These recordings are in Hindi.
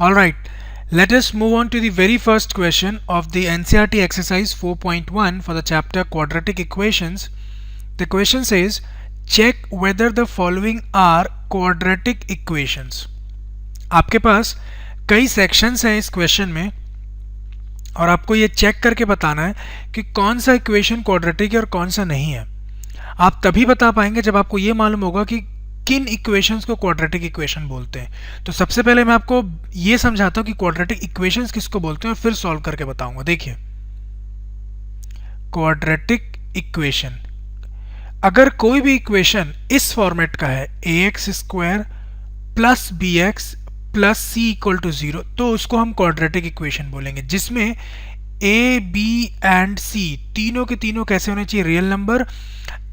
All right, let us move on to the very first question of the NCERT exercise 4.1 for the chapter quadratic equations. The question says, check whether the following are quadratic equations. आपके पास कई सेक्शंस हैं इस क्वेश्चन में और आपको ये चेक करके बताना है कि कौन सा इक्वेशन क्वाड्रेटिक है और कौन सा नहीं है. आप तभी बता पाएंगे जब आपको ये मालूम होगा कि किन इक्वेशंस को क्वाड्रेटिक इक्वेशन बोलते हैं. तो सबसे पहले मैं आपको ये समझाता हूं कि क्वाड्रेटिक इक्वेशंस किसको बोलते हैं और फिर सॉल्व करके बताऊंगा. देखिए, क्वाड्रेटिक इक्वेशन, अगर कोई भी इक्वेशन इस फॉर्मेट का है ax square plus bx plus c equal to 0, तो उसको हम क्वाड्रेटिक इक्वेशन बोलेंगे, जिसमें a b एंड c तीनों के तीनों कैसे होने चाहिए, रियल नंबर.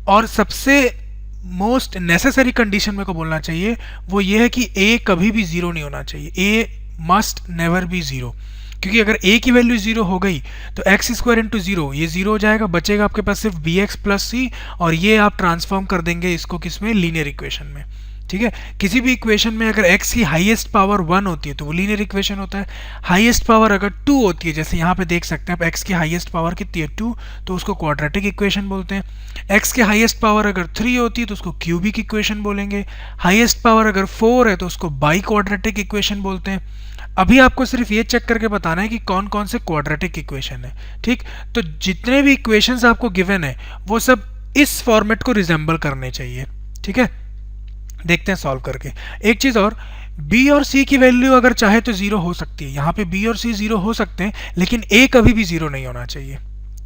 और सबसे मोस्ट नेसेसरी कंडीशन मेरे को बोलना चाहिए वो ये है कि a कभी भी जीरो नहीं होना चाहिए. a must never be zero, क्योंकि अगर a की वैल्यू जीरो हो गई तो एक्स स्क्वायर इंटू जीरो ये जीरो हो जाएगा, बचेगा आपके पास सिर्फ बी एक्स प्लस सी, और ये आप ट्रांसफॉर्म कर देंगे इसको किसमें, लीनियर इक्वेशन में. ठीक है, किसी भी इक्वेशन में अगर x की हाईएस्ट पावर 1 होती है तो वो लीनियर इक्वेशन होता है. हाईएस्ट पावर अगर 2 होती है, जैसे यहाँ पे देख सकते हैं आप, x की हाईएस्ट पावर कितनी है 2, तो उसको क्वाड्रेटिक इक्वेशन बोलते हैं. x की हाईएस्ट पावर अगर 3 होती है तो उसको क्यूबिक इक्वेशन बोलेंगे. हाईएस्ट पावर अगर 4 है तो उसको बाई क्वाड्रेटिक इक्वेशन बोलते हैं. अभी आपको सिर्फ ये चेक करके बताना है कि कौन कौन से क्वाड्रेटिक इक्वेशन है. ठीक, तो जितने भी इक्वेशंस आपको गिवन है वो सब इस फॉर्मेट को रिजेंबल करने चाहिए. ठीक है, देखते हैं सॉल्व करके. एक चीज और, b और c की वैल्यू अगर चाहे तो जीरो हो सकती है. यहाँ पे b और c जीरो हो सकते हैं, लेकिन a कभी भी जीरो नहीं होना चाहिए.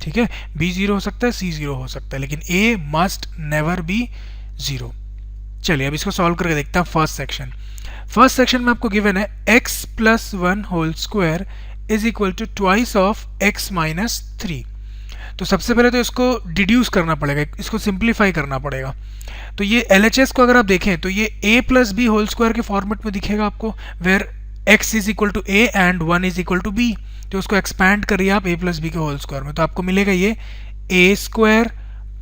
ठीक है, b जीरो हो सकता है, c जीरो हो सकता है, लेकिन a must never be zero. चलिए अब इसको सॉल्व करके देखते हैं. फर्स्ट सेक्शन, फर्स्ट सेक्शन में आपको गिवन है x plus 1 whole square is equal to twice of x minus 3. तो सबसे पहले तो इसको डिड्यूस करना पड़ेगा, इसको सिंप्लीफाई करना पड़ेगा. तो ये LHS को अगर आप देखें तो ये a plus B whole square के फॉर्मेट में दिखेगा आपको, where x is equal to a and 1 is equal to b. तो उसको एक्सपैंड करिए आप a प्लस बी के होल स्क्वायर में, तो आपको मिलेगा ये a square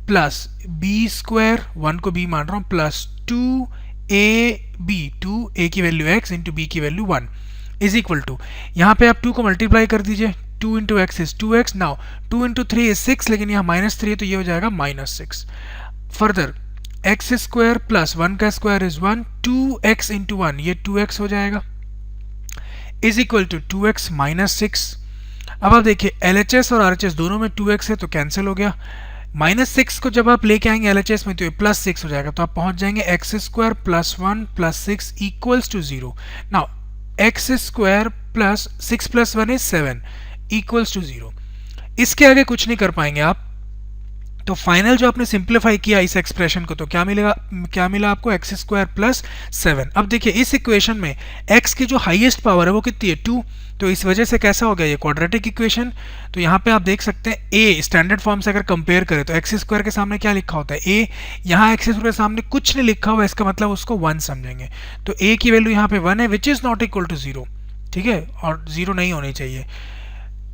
plus b square, 1 को b मान रहा हूँ, प्लस 2ab, 2a की वैल्यू x इंटू b की वैल्यू 1 इज इक्वल टू, यहाँ पे आप 2 को मल्टीप्लाई कर दीजिए, 2 into x is 2x. Now 2 into 3 is 6, लेकिन यहाँ माइनस 3 है तो ये हो जाएगा minus 6. Further x square plus 1 का स्क्वायर इज 1, 2x इंटू 1 ये 2x हो जाएगा, is equal to 2x minus 6. अब आप देखिए LHS और RHS दोनों में 2x है तो कैंसिल हो गया. माइनस 6 को जब आप लेके आएंगे LHS में तो ये प्लस 6 हो जाएगा, तो आप पहुंच जाएंगे X square plus 1 plus 6 equals to 0. Now X square plus 6 plus 1 is 7 equals to 0. इसके आगे कुछ नहीं कर पाएंगे आप. तो फाइनल जो आपने सिंप्लीफाई किया इस एक्सप्रेशन को, तो क्या मिलेगा, क्या मिला आपको, एक्स स्क्वायर प्लस 7. अब देखिए इस इक्वेशन में x की जो हाईएस्ट पावर है वो कितनी है 2, तो इस वजह से कैसा हो गया ये क्वाड्रेटिक इक्वेशन. तो यहाँ पे आप देख सकते हैं a स्टैंडर्ड फॉर्म से अगर कंपेयर करें तो एक्स स्क्वायर के सामने क्या लिखा होता है a, यहाँ एक्स स्क्वायर के सामने कुछ नहीं लिखा हुआ, इसका मतलब उसको 1 समझेंगे. तो a की वैल्यू यहाँ पे 1 है, which is not equal to 0. ठीक है, और 0 नहीं होनी चाहिए.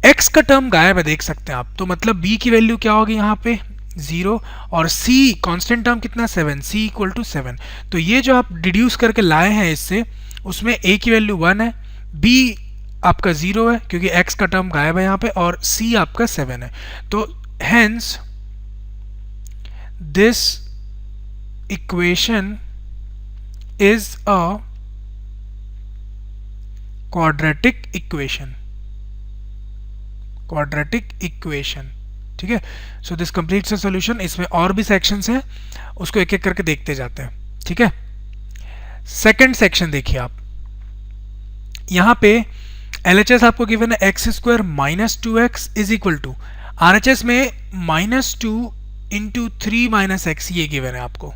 x का टर्म गायब है, देख सकते हैं आप, तो मतलब b की वैल्यू क्या होगी यहाँ पे 0, और c कांस्टेंट टर्म कितना 7, c इक्वल टू 7. तो ये जो आप डिड्यूस करके लाए हैं इससे, उसमें a की वैल्यू 1 है, b आपका 0 है क्योंकि x का टर्म गायब है यहाँ पे, और c आपका 7 है. तो hence this equation is a quadratic equation, quadratic equation. ठीक है, so this completes a solution. इसमें और भी सेक्शंस हैं, उसको एक एक करके देखते जाते हैं. ठीक है, सेकंड सेक्शन देखिए आप, यहाँ पे LHS आपको गिवन है X square minus 2x is equal to, RHS में माइनस 2 इंटू 3 माइनस एक्स ये गिवन है आपको.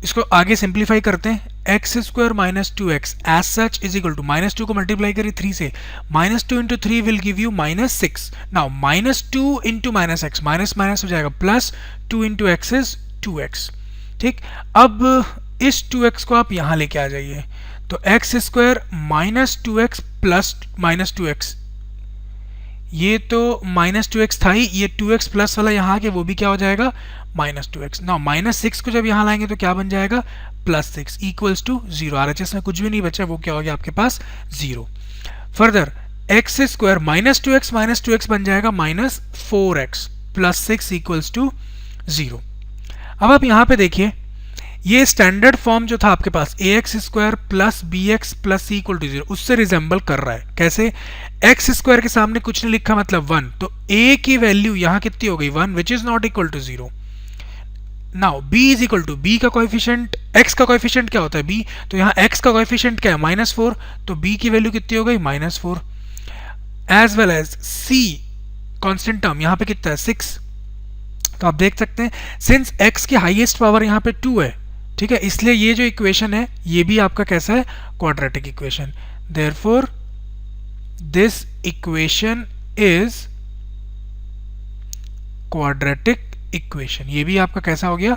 इसको आगे सिंप्लीफाई करते हैं, X square minus 2x as such is equal to, minus 2 को मल्टीप्लाई करिए 3 से, minus 2 into 3 will give you minus 6. Now minus 2 into minus X, minus minus हो जाएगा plus, 2 into x is 2x. ठीक, अब इस 2x को आप यहाँ लेके आ जाइए, तो x square minus 2x plus minus 2x, ये तो माइनस 2x था ही, ये 2x प्लस वाला यहाँ आके वो भी क्या हो जाएगा माइनस 2x. नाउ माइनस 6 को जब यहाँ लाएंगे तो क्या बन जाएगा प्लस 6 इक्वल्स टू 0. RHS में कुछ भी नहीं बचा, वो क्या हो गया आपके पास 0. फर्दर एक्स स्क्वायर -2x बन जाएगा -4x प्लस 6 इक्वल्स टू 0। अब आप यहां पे देखिए, ये स्टैंडर्ड फॉर्म जो था आपके पास ax square plus bx plus C equal to 0 उससे रिजेंबल कर रहा है। कैसे? एक्स स्क्वायर के सामने कुछ नहीं लिखा मतलब 1, तो a की वैल्यू यहां कितनी हो गई 1 which is not equal to 0। Now b is equal to b का कोएफिशिएंट, x का कोएफिशिएंट क्या होता है b, तो यहाँ x का कोएफिशिएंट क्या है -4, तो b की वैल्यू कितनी हो गई -4। As well as c constant term यहाँ पे कितना है 6, तो आप देख सकते हैं सिंस x की हाईएस्ट पावर यहाँ पे 2 है, ठीक है, इसलिए ये जो इक्वेशन है ये भी आपका कैसा है, quadratic equation. Therefore this equation is quadratic equation. ये भी आपका कैसा हो गया,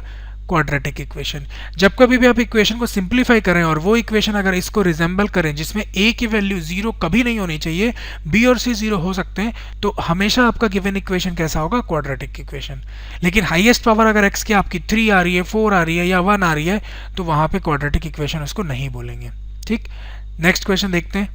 क्वाड्रेटिक इक्वेशन। जब कभी भी आप इक्वेशन को सिंप्लीफाई करें और वो इक्वेशन अगर इसको रिजेंबल करें जिसमें a की वैल्यू 0 कभी नहीं होनी चाहिए, b और c 0 हो सकते हैं, तो हमेशा आपका गिवन इक्वेशन कैसा होगा, क्वाड्रेटिक इक्वेशन। लेकिन हाईएस्ट पावर अगर x की आपकी 3 आ रही है, 4 आ रही है या 1 आ रही है, तो वहां पे क्वाड्रेटिक इक्वेशन उसको नहीं बोलेंगे। ठीक, नेक्स्ट क्वेश्चन देखते हैं।